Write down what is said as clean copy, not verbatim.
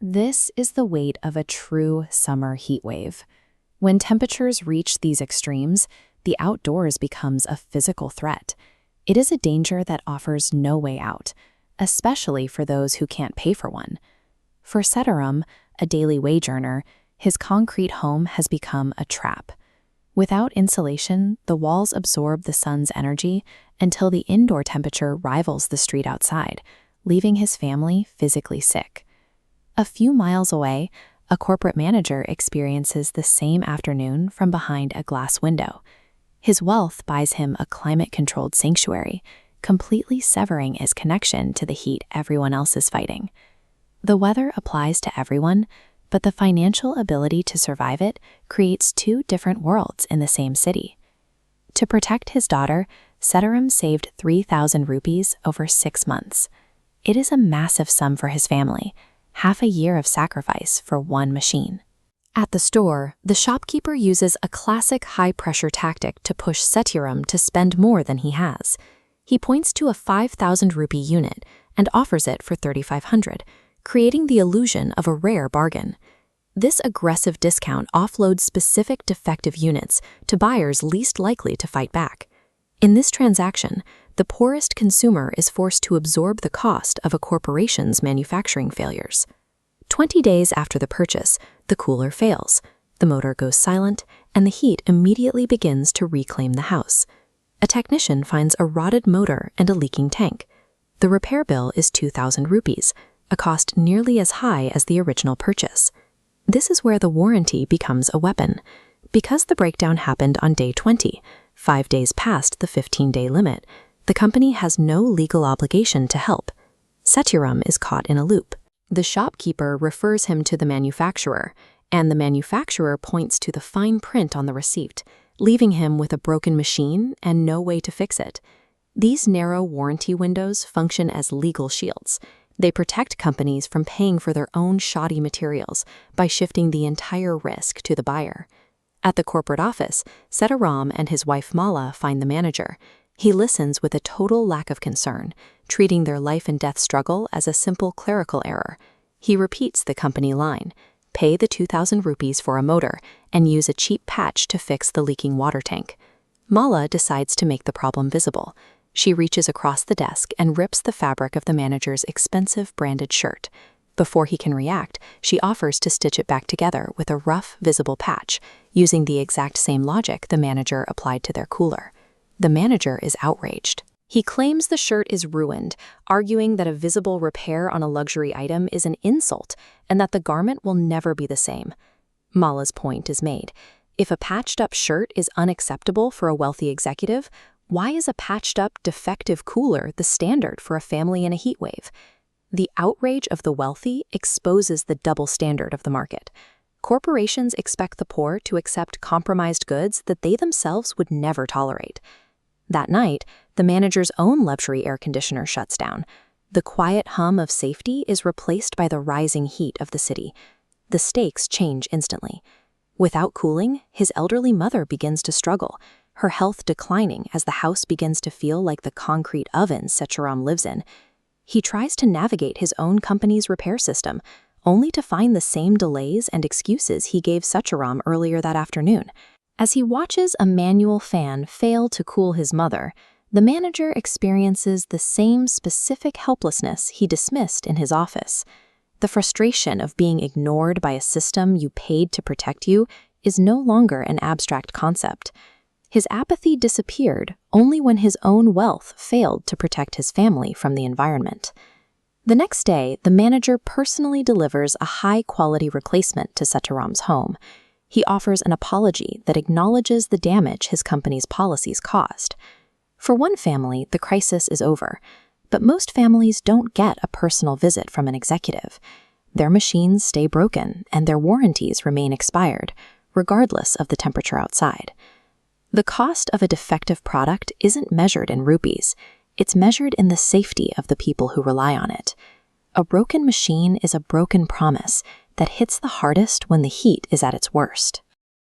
This is the weight of a true summer heat wave. When temperatures reach these extremes, the outdoors becomes a physical threat. It is a danger that offers no way out, especially for those who can't pay for one. For Setaram, a daily wage earner, his concrete home has become a trap. Without insulation, the walls absorb the sun's energy until the indoor temperature rivals the street outside, leaving his family physically sick. A few miles away, a corporate manager experiences the same afternoon from behind a glass window. His wealth buys him a climate-controlled sanctuary, completely severing his connection to the heat everyone else is fighting. The weather applies to everyone, but the financial ability to survive it creates two different worlds in the same city. To protect his daughter, Setaram saved 3,000 rupees over 6 months. It is a massive sum for his family, half a year of sacrifice for one machine. At the store, the shopkeeper uses a classic high-pressure tactic to push Setaram to spend more than he has. He points to a 5,000 rupee unit and offers it for 3,500, creating the illusion of a rare bargain. This aggressive discount offloads specific defective units to buyers least likely to fight back. In this transaction, the poorest consumer is forced to absorb the cost of a corporation's manufacturing failures. 20 days after the purchase, the cooler fails, the motor goes silent, and the heat immediately begins to reclaim the house. A technician finds a rotted motor and a leaking tank. The repair bill is 2,000 rupees, a cost nearly as high as the original purchase. This is where the warranty becomes a weapon. Because the breakdown happened on day 20, 5 days past the 15-day limit, the company has no legal obligation to help. Setaram is caught in a loop. The shopkeeper refers him to the manufacturer, and the manufacturer points to the fine print on the receipt, leaving him with a broken machine and no way to fix it. These narrow warranty windows function as legal shields. They protect companies from paying for their own shoddy materials by shifting the entire risk to the buyer. At the corporate office, Setaram and his wife Mala find the manager. He listens with a total lack of concern, treating their life and death struggle as a simple clerical error. He repeats the company line, pay the 2,000 rupees for a motor and use a cheap patch to fix the leaking water tank. Mala decides to make the problem visible. She reaches across the desk and rips the fabric of the manager's expensive branded shirt. Before he can react, she offers to stitch it back together with a rough, visible patch, using the exact same logic the manager applied to their cooler. The manager is outraged. He claims the shirt is ruined, arguing that a visible repair on a luxury item is an insult and that the garment will never be the same. Mala's point is made. If a patched-up shirt is unacceptable for a wealthy executive, why is a patched-up, defective cooler the standard for a family in a heat wave? The outrage of the wealthy exposes the double standard of the market. Corporations expect the poor to accept compromised goods that they themselves would never tolerate. That night, the manager's own luxury air conditioner shuts down. The quiet hum of safety is replaced by the rising heat of the city. The stakes change instantly. Without cooling, his elderly mother begins to struggle, her health declining as the house begins to feel like the concrete oven Setaram lives in. He tries to navigate his own company's repair system, only to find the same delays and excuses he gave Setaram earlier that afternoon. As he watches a manual fan fail to cool his mother, the manager experiences the same specific helplessness he dismissed in his office. The frustration of being ignored by a system you paid to protect you is no longer an abstract concept. His apathy disappeared only when his own wealth failed to protect his family from the environment. The next day, the manager personally delivers a high-quality replacement to Setaram's home. He offers an apology that acknowledges the damage his company's policies caused. For one family, the crisis is over, but most families don't get a personal visit from an executive. Their machines stay broken and their warranties remain expired, regardless of the temperature outside. The cost of a defective product isn't measured in rupees. It's measured in the safety of the people who rely on it. A broken machine is a broken promise that hits the hardest when the heat is at its worst.